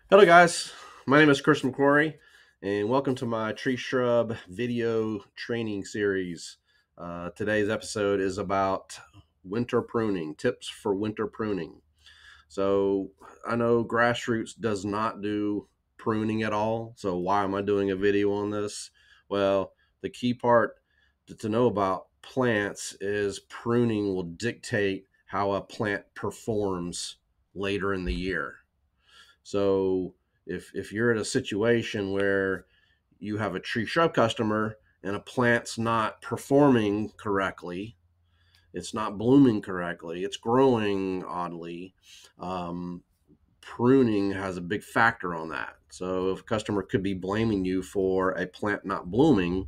Hello guys, my name is Chris McQuarrie and welcome to my tree shrub video training series. Today's episode is about winter pruning, tips for winter pruning. So I know Grassroots does not do pruning at all, so why am I doing a video on this? Well, the key part to know about plants is pruning will dictate how a plant performs later in the year. So if you're in a situation where you have a tree shrub customer and a plant's not performing correctly, it's not blooming correctly, it's growing oddly, pruning has a big factor on that. So if a customer could be blaming you for a plant not blooming,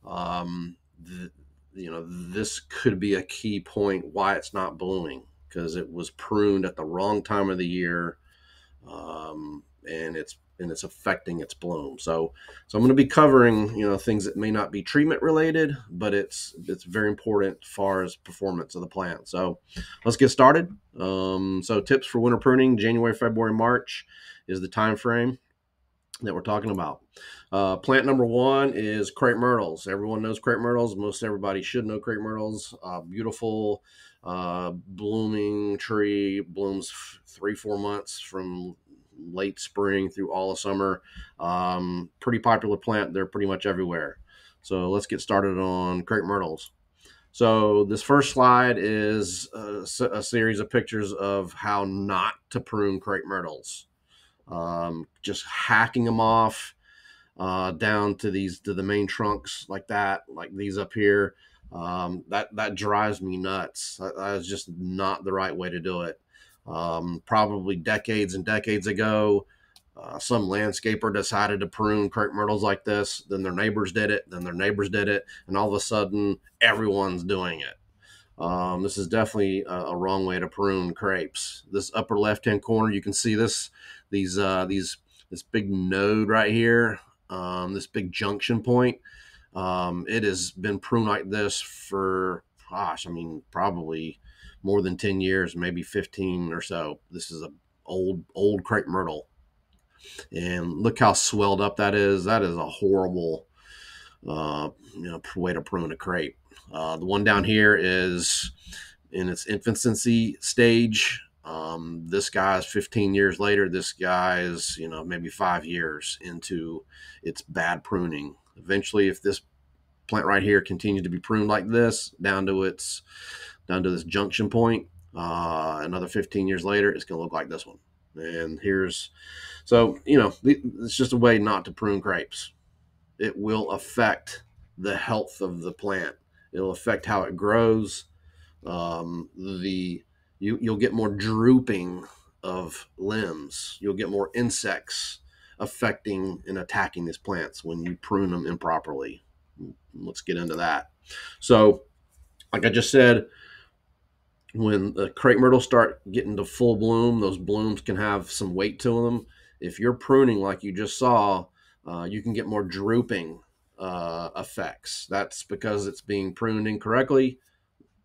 um, th- this could be a key point why it's not blooming because it was pruned at the wrong time of the year, and it's affecting its bloom. So I'm going to be covering things that may not be treatment related, but it's very important as far as performance of the plant. So let's get started. So tips for winter pruning: January, February, March is the time frame that we're talking about. Plant number one is crepe myrtles. Everyone knows crepe myrtles. Most everybody should know crepe myrtles. Beautiful blooming tree, blooms 3-4 months from late spring through all of summer. Pretty popular plant. They're pretty much everywhere. So let's get started on crepe myrtles. So this first slide is a series of pictures of how not to prune crepe myrtles. Just hacking them off down to the main trunks like that, like these up here. That drives me nuts. That is just not the right way to do it. Probably decades and decades ago, some landscaper decided to prune crepe myrtles like this. Then their neighbors did it. Then their neighbors did it, and all of a sudden, everyone's doing it. This is definitely a wrong way to prune crepes. This upper left-hand corner, you can see this big node right here, this big junction point. It has been pruned like this for, gosh, I mean, probably more than 10 years, maybe 15 or so. This is a old crepe myrtle, and look how swelled up that is. That is a horrible way to prune a crepe. The one down here is in its infancy stage. This guy's 15 years later. This guy's maybe 5 years into its bad pruning. Eventually, if this plant right here continues to be pruned like this down to this junction point, another 15 years later, it's going to look like this one. And it's just a way not to prune crepes. It will affect the health of the plant. It'll affect how it grows. You'll get more drooping of limbs. You'll get more insects affecting and attacking these plants when you prune them improperly. Let's get into that. So, like I just said, when the crepe myrtles start getting to full bloom, those blooms can have some weight to them. If you're pruning like you just saw, you can get more drooping effects. That's because it's being pruned incorrectly.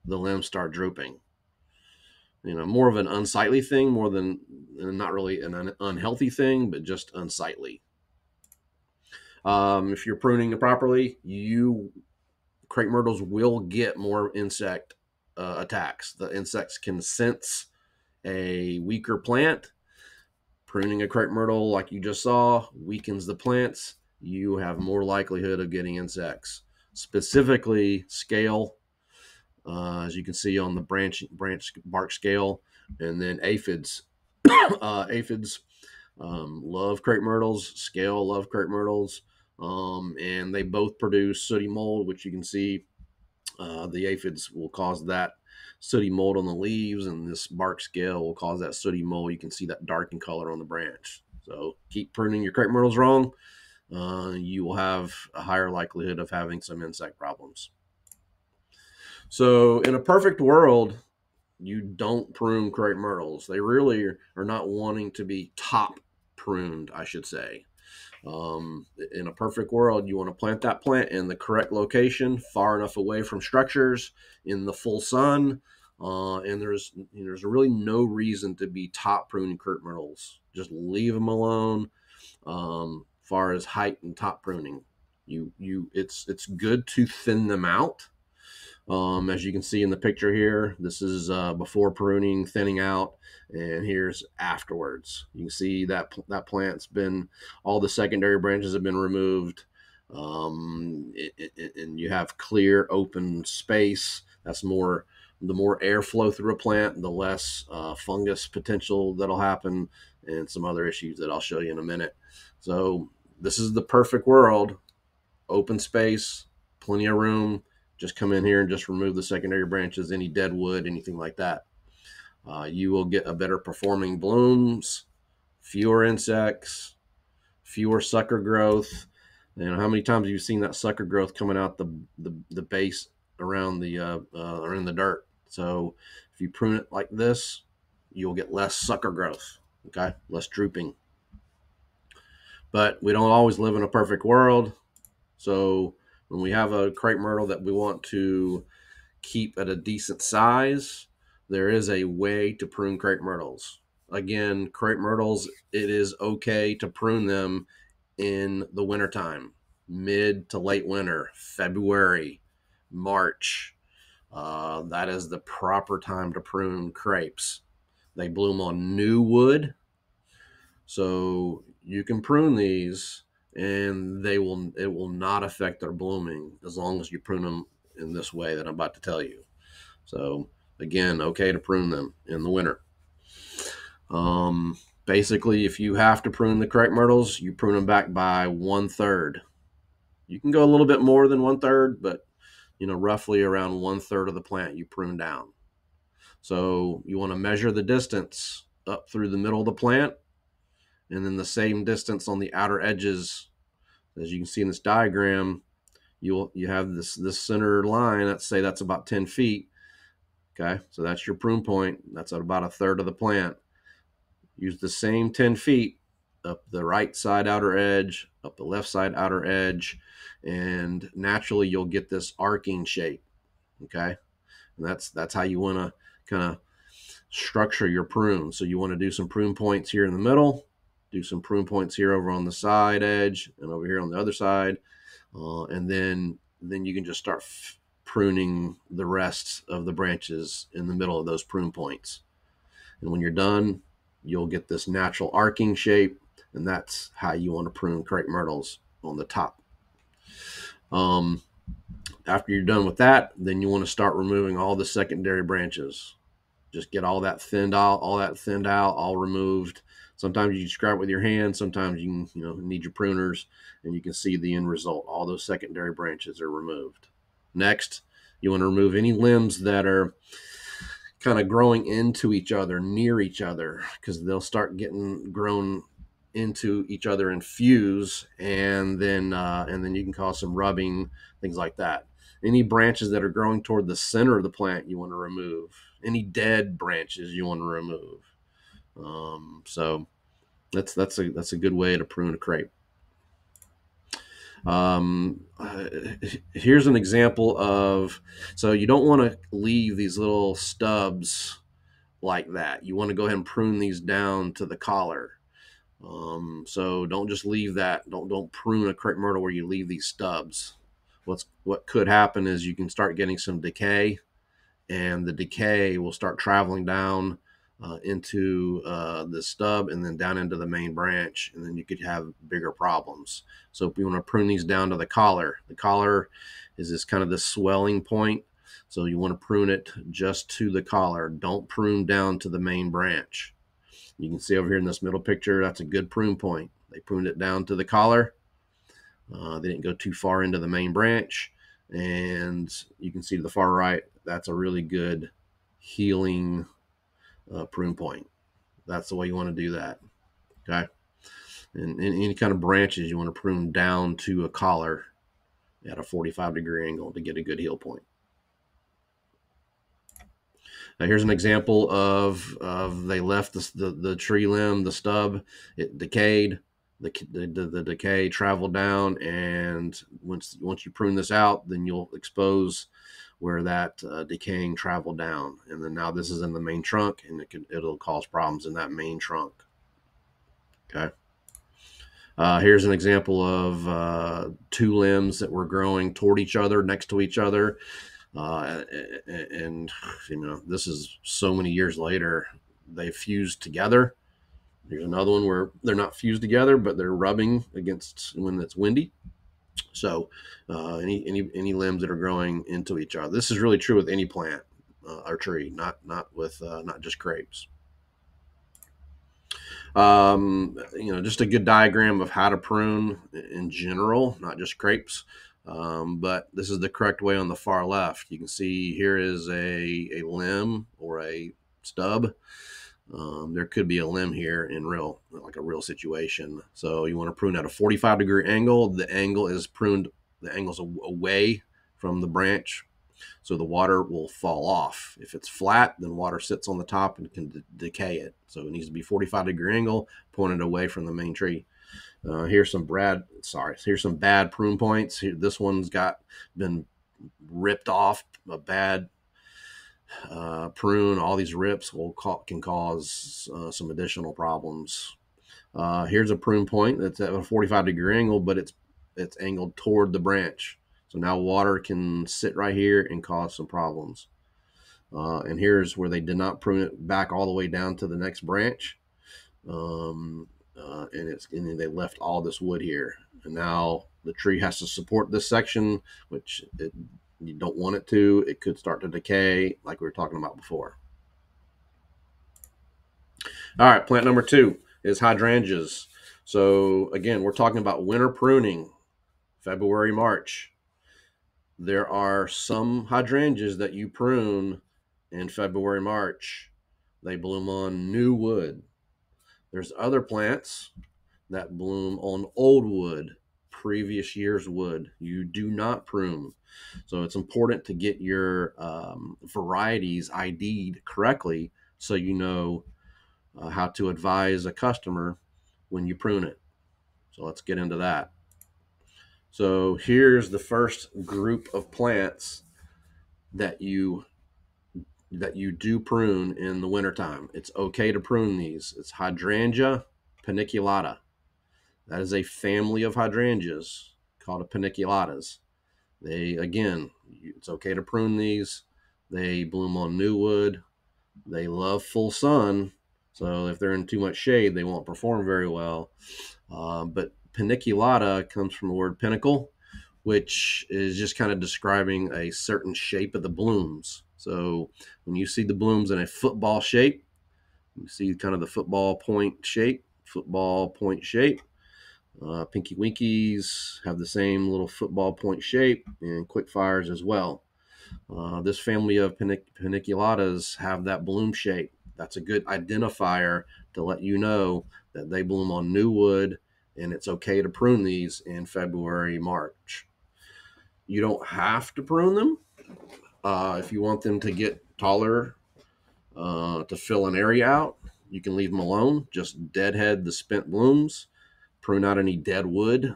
The limbs start drooping. More of an unsightly thing, more than not really an unhealthy thing, but just unsightly. If you're pruning it properly, crepe myrtles will get more insect attacks. The insects can sense a weaker plant. Pruning a crepe myrtle, like you just saw, weakens the plants. You have more likelihood of getting insects, specifically scale, as you can see on the branch bark scale, and then aphids. Aphids love crepe myrtles. Scale love crepe myrtles, and they both produce sooty mold, which you can see. The aphids will cause that sooty mold on the leaves, and this bark scale will cause that sooty mold. You can see that dark in color on the branch. So keep pruning your crepe myrtles wrong. You will have a higher likelihood of having some insect problems. So in a perfect world, you don't prune crepe myrtles. They really are not wanting to be top pruned, I should say. In a perfect world, you want to plant that plant in the correct location, far enough away from structures, in the full sun, And there's really no reason to be top pruning crepe myrtles. Just leave them alone. Far as height and top pruning, it's good to thin them out. As you can see in the picture here, this is before pruning, thinning out, and here's afterwards. You can see that that plant's been, all the secondary branches have been removed, and you have clear open space. That's more, the more airflow through a plant, the less fungus potential that'll happen, and some other issues that I'll show you in a minute. So this is the perfect world: open space, plenty of room. Just come in here and just remove the secondary branches, any dead wood, anything like that. You will get a better performing blooms, fewer insects, fewer sucker growth. You know, how many times have you seen that sucker growth coming out the base around the or in the dirt? So if you prune it like this, you'll get less sucker growth. Okay, less drooping. But we don't always live in a perfect world. So when we have a crepe myrtle that we want to keep at a decent size, there is a way to prune crepe myrtles. Again, crepe myrtles, it is okay to prune them in the wintertime, mid to late winter, February, March. That is the proper time to prune crepes. They bloom on new wood, so you can prune these and it will not affect their blooming as long as you prune them in this way that I'm about to tell you. So again, okay to prune them in the winter. Basically, if you have to prune the crepe myrtles, you prune them back by 1/3. You can go a little bit more than 1/3, but you know, roughly around 1/3 of the plant you prune down. So you want to measure the distance up through the middle of the plant, and then the same distance on the outer edges. As you can see in this diagram, you have this center line. Let's say that's about 10 feet. Okay, so that's your prune point. That's at about 1/3 of the plant. Use the same 10 feet up the right side outer edge, up the left side outer edge, and naturally you'll get this arcing shape. Okay, and that's how you want to kind of structure your prune. So you want to do some prune points here in the middle, do some prune points here over on the side edge, and over here on the other side, and then you can just start pruning the rest of the branches in the middle of those prune points. And when you're done, you'll get this natural arcing shape, and that's how you want to prune crepe myrtles on the top. After you're done with that, then you want to start removing all the secondary branches. Just get all that thinned out, all removed. Sometimes you scrap with your hand, sometimes you need your pruners, and you can see the end result. All those secondary branches are removed. Next, you want to remove any limbs that are kind of growing into each other, near each other, because they'll start getting grown into each other and fuse, and then you can cause some rubbing, things like that. Any branches that are growing toward the center of the plant, you want to remove. Any dead branches, you want to remove. So that's a good way to prune a crepe. Here's an example of, so you don't want to leave these little stubs like that. You want to go ahead and prune these down to the collar. So don't just leave that. Don't prune a crepe myrtle where you leave these stubs. What could happen is you can start getting some decay, and the decay will start traveling down into the stub and then down into the main branch, and then you could have bigger problems. So if you want to prune these down to the collar is this kind of this swelling point. So you want to prune it just to the collar. Don't prune down to the main branch. You can see over here in this middle picture, that's a good prune point. They pruned it down to the collar. They didn't go too far into the main branch. And you can see to the far right, that's a really good healing prune point. That's the way you want to do that. Okay. And any kind of branches, you want to prune down to a collar at a 45-degree angle to get a good heal point. Now here's an example of they left the tree limb, the stub, it decayed. The decay traveled down, and once you prune this out, then you'll expose where that decaying traveled down. And then now this is in the main trunk, and it'll cause problems in that main trunk. Okay. Here's an example of two limbs that were growing toward each other, next to each other. And, this is so many years later, they fused together. Here's another one where they're not fused together, but they're rubbing against when it's windy. So any limbs that are growing into each other. This is really true with any plant or tree, not just grapes. Just a good diagram of how to prune in general, not just grapes. But this is the correct way on the far left. You can see here is a limb or a stub. There could be a limb here in a real situation. So you want to prune at a 45-degree angle. The angle is pruned, the angle's away from the branch, so the water will fall off. If it's flat, then water sits on the top and can decay it. So it needs to be 45-degree angle, pointed away from the main tree. Here's some bad prune points. This one's been ripped off, a bad prune. All these rips can cause some additional problems. Here's a prune point that's at a 45-degree angle, but it's angled toward the branch. So now water can sit right here and cause some problems. And here's where they did not prune it back all the way down to the next branch. And they left all this wood here. And now the tree has to support this section, which you don't want it to. It could start to decay like we were talking about before. All right, plant number 2 is hydrangeas. So again, we're talking about winter pruning, February, March. There are some hydrangeas that you prune in February, March. They bloom on new wood. There's other plants that bloom on old wood, previous year's wood. You do not prune. So it's important to get your varieties ID'd correctly so you know how to advise a customer when you prune it. So let's get into that. So here's the first group of plants that you do prune in the wintertime. It's okay to prune these. It's Hydrangea paniculata. That is a family of hydrangeas called paniculatas. It's okay to prune these. They bloom on new wood. They love full sun. So if they're in too much shade, they won't perform very well. But paniculata comes from the word pinnacle, which is just kind of describing a certain shape of the blooms. So when you see the blooms in a football shape, you see kind of the football point shape. Pinky Winkies have the same little football point shape, and quick fires as well. This family of paniculatas have that bloom shape. That's a good identifier to let you know that they bloom on new wood, and it's okay to prune these in February, March. You don't have to prune them. If you want them to get taller to fill an area out, you can leave them alone. Just deadhead the spent blooms. Prune out any dead wood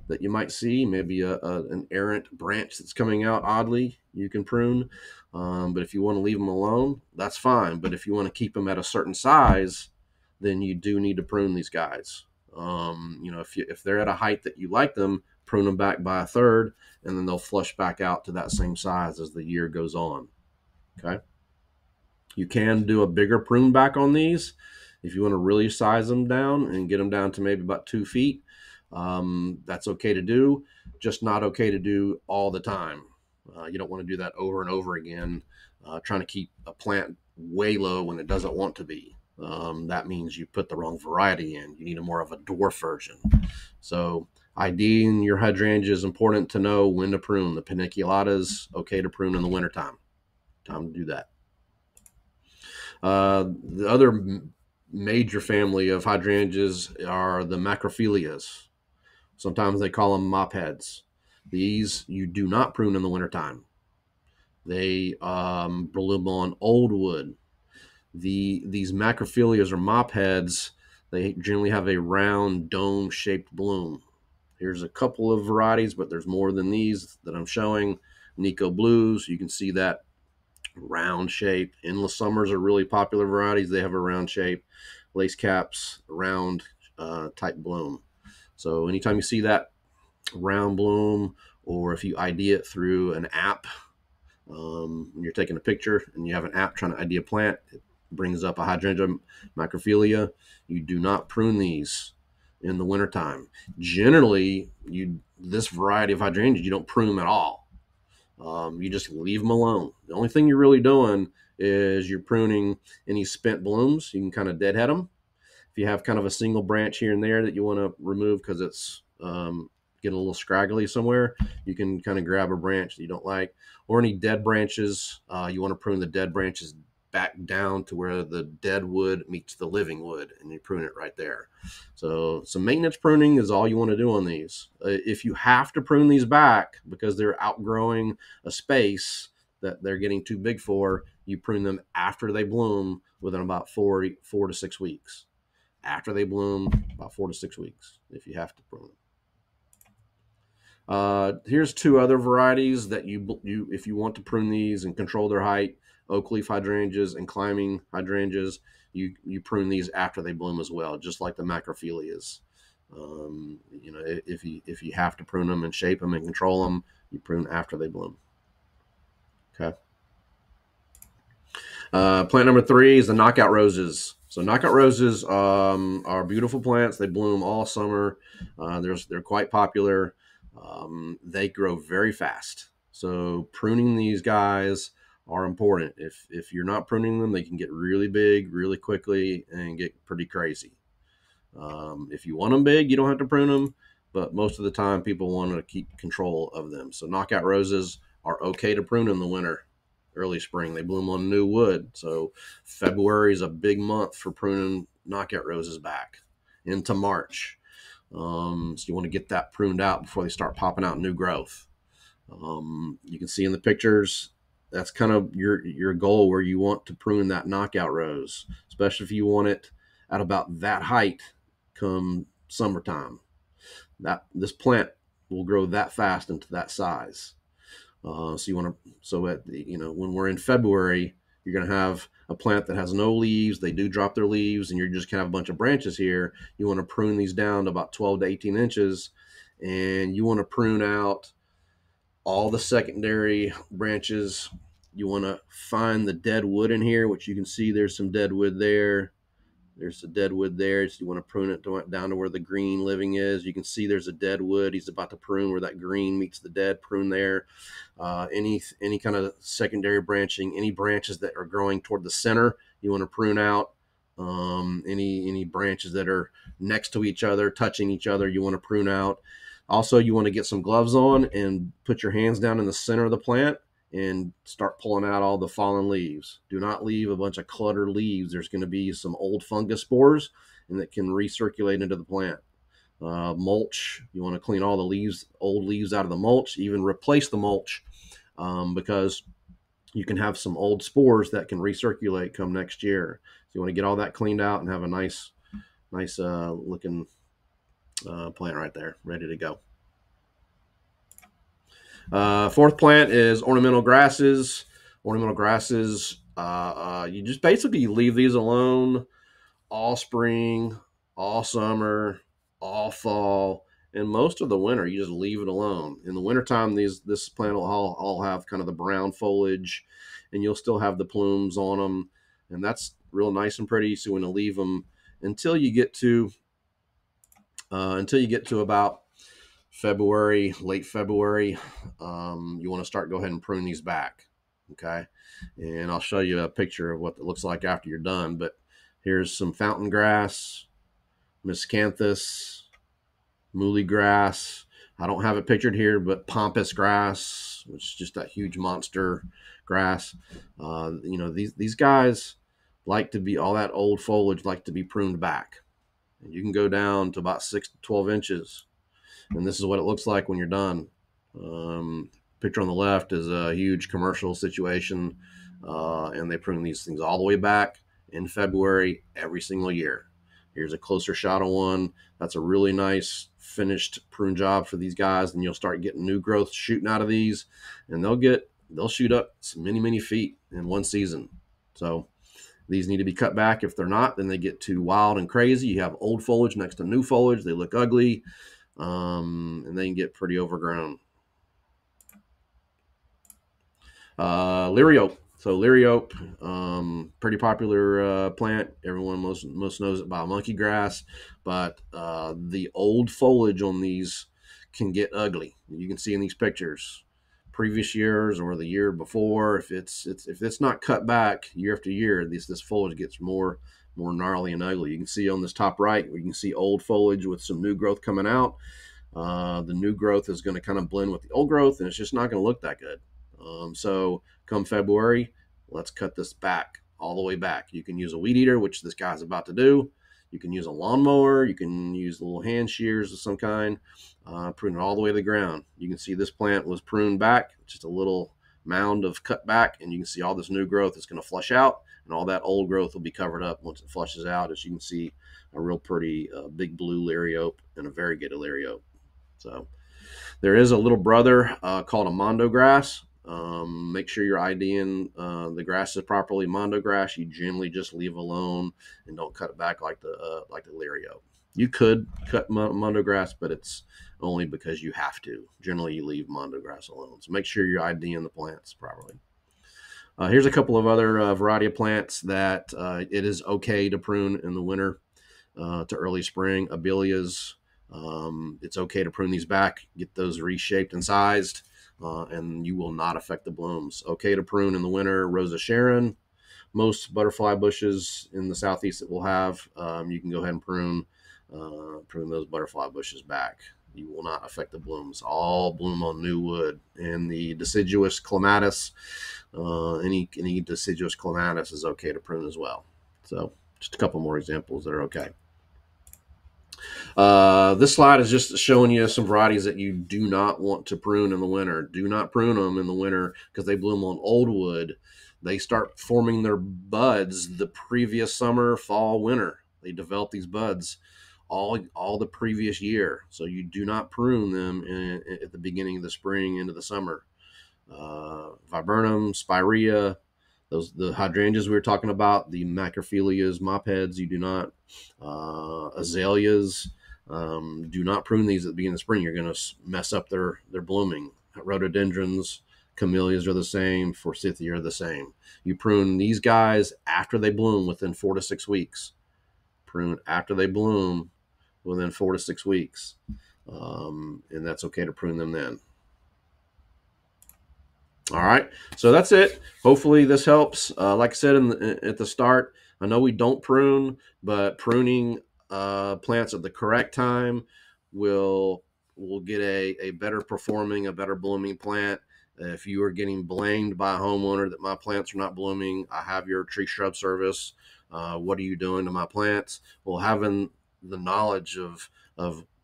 that you might see, maybe an errant branch that's coming out oddly, you can prune. But if you want to leave them alone, that's fine. But if you want to keep them at a certain size, then you do need to prune these guys. If they're at a height that you like them, prune them back by a third, and then they'll flush back out to that same size as the year goes on. Okay. You can do a bigger prune back on these if you want to really size them down and get them down to maybe about 2 feet. That's okay to do, just not okay to do all the time. You don't want to do that over and over again, trying to keep a plant way low when it doesn't want to be. That means you put the wrong variety in. You need more of a dwarf version. So IDing your hydrangea is important to know when to prune. The paniculatas, okay to prune in the wintertime. Time to do that. The other major family of hydrangeas are the macrophilias. Sometimes they call them mop heads. These you do not prune in the wintertime. They bloom on old wood. These macrophilias or mop heads, they generally have a round dome-shaped bloom. Here's a couple of varieties, but there's more than these that I'm showing. Nico Blues, you can see that round shape. Endless Summers are really popular varieties. They have a round shape. Lace Caps, round type bloom. So anytime you see that round bloom, or if you ID it through an app, when you're taking a picture and you have an app trying to ID a plant, it brings up a hydrangea macrophylla. You do not prune these in the wintertime. Generally, this variety of hydrangeas, you don't prune them at all. You just leave them alone. The only thing you're really doing is you're pruning any spent blooms. You can kind of deadhead them. If you have kind of a single branch here and there that you want to remove because it's getting a little scraggly somewhere, you can kind of grab a branch that you don't like, or any dead branches. You want to prune the dead branches back down to where the dead wood meets the living wood, and you prune it right there. So some maintenance pruning is all you want to do on these. If you have to prune these back because they're outgrowing a space that they're getting too big for, you prune them after they bloom within about 4 to 6 weeks. After they bloom, about 4 to 6 weeks, if you have to prune them. Here's two other varieties that if you want to prune these and control their height: oak leaf hydrangeas and climbing hydrangeas. You prune these after they bloom as well, just like the macrophyllias. If you have to prune them and shape them and control them, you prune after they bloom. Okay. Plant number 3 is the knockout roses. So knockout roses are beautiful plants. They bloom all summer. They're quite popular. They grow very fast. So pruning these guys are important. If you're not pruning them, they can get really big really quickly and get pretty crazy. If you want them big, you don't have to prune them, but most of the time people want to keep control of them. So knockout roses are okay to prune in the winter, early spring. They bloom on new wood. So February is a big month for pruning knockout roses back into March. So you want to get that pruned out before they start popping out new growth. You can see in the pictures, that's kind of your goal where you want to prune that knockout rose, especially if you want it at about that height come summertime. This plant will grow that fast into that size. So you want to, when we're in February, you're going to have a plant that has no leaves. They do drop their leaves, and you're just going to have a bunch of branches here. You want to prune these down to about 12 to 18 inches, and you want to prune out all the secondary branches. You want to find the dead wood in here, which you can see there's some dead wood there. There's a dead wood there. So you want to prune it down to where the green living is. You can see there's a dead wood. He's about to prune where that green meets the dead. Prune there. Any kind of secondary branching, any branches that are growing toward the center, you want to prune out. Any branches that are next to each other, touching each other, you want to prune out. Also, you want to get some gloves on and put your hands down in the center of the plant and start pulling out all the fallen leaves. Do not leave a bunch of cluttered leaves. There's going to be some old fungus spores, and that can recirculate into the plant. Mulch, you want to clean all the old leaves out of the mulch, even replace the mulch, because you can have some old spores that can recirculate come next year. So you want to get all that cleaned out and have a nice looking plant right there, ready to go. Fourth plant is ornamental grasses. Ornamental grasses, you just basically leave these alone all spring, all summer, all fall, and most of the winter. You just leave it alone. In the wintertime, this plant will all have kind of the brown foliage, and you'll still have the plumes on them, and that's real nice and pretty. So you want to leave them until you get to about February, late February. You want to go ahead and prune these back. Okay. And I'll show you a picture of what it looks like after you're done. But here's some fountain grass, miscanthus, muhly grass. I don't have it pictured here, but pampas grass, which is just that huge monster grass. These guys like to be, all that old foliage like to be pruned back. And you can go down to about 6 to 12 inches. And this is what it looks like when you're done. Picture on the left is a huge commercial situation, and they prune these things all the way back in February every single year. Here's a closer shot of one. That's a really nice finished prune job for these guys. And you'll start getting new growth shooting out of these, and they'll shoot up many feet in one season. So these need to be cut back. If they're not, then they get too wild and crazy. You have old foliage next to new foliage. They look ugly, and they can get pretty overgrown. Liriope. So liriope, pretty popular plant. Everyone most knows it by monkey grass, but the old foliage on these can get ugly. You can see in these pictures, previous years or the year before, if it's not cut back year after year, this foliage gets more gnarly and ugly. You can see on this top right, we can see old foliage with some new growth coming out. The new growth is going to kind of blend with the old growth, and it's just not going to look that good. So come February, let's cut this back, all the way back. You can use a weed eater, which this guy's about to do. You can use a lawnmower. You can use little hand shears of some kind, prune it all the way to the ground. You can see this plant was pruned back, just a little mound of cut back, and you can see all this new growth is going to flush out, and all that old growth will be covered up once it flushes out. As you can see, a real pretty big blue liriope and a variegated liriope. So there is a little brother called a mondo grass. Make sure you're IDing the grasses properly. Mondo grass, you generally just leave alone and don't cut it back like the liriope. You could cut mondo grass, but it's only because you have to. Generally, you leave mondo grass alone. So make sure you're IDing the plants properly. Here's a couple of other variety of plants that it is okay to prune in the winter to early spring. Abelias. It's okay to prune these back, get those reshaped and sized, and you will not affect the blooms. Okay to prune in the winter. Rosa Sharon. Most butterfly bushes in the southeast that we'll have, you can go ahead and prune those butterfly bushes back. You will not affect the blooms. All bloom on new wood. And the deciduous clematis, any deciduous clematis is okay to prune as well. So just a couple more examples that are okay. This slide is just showing you some varieties that you do not want to prune in the winter. Do not prune them in the winter because they bloom on old wood. They start forming their buds the previous summer, fall, winter. They develop these buds all the previous year. So you do not prune them at the beginning of the spring into the summer. Viburnum, spirea, the hydrangeas we were talking about, the macrophilias, mopheads, you do not. Azaleas, do not prune these at the beginning of the spring. You're going to mess up their blooming. Rhododendrons, camellias are the same. Forsythia are the same. You prune these guys after they bloom within 4 to 6 weeks. Prune after they bloom within 4 to 6 weeks. And that's okay to prune them then. All right, so that's it. Hopefully this helps. Like I said at the start, I know we don't prune, but pruning plants at the correct time will get a better performing, a better blooming plant. If you are getting blamed by a homeowner that my plants are not blooming, I have your tree shrub service. What are you doing to my plants? Well, having the knowledge of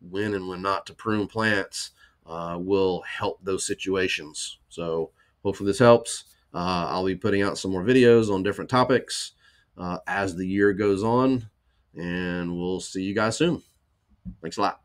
when and when not to prune plants will help those situations. So hopefully this helps. I'll be putting out some more videos on different topics as the year goes on, and we'll see you guys soon. Thanks a lot.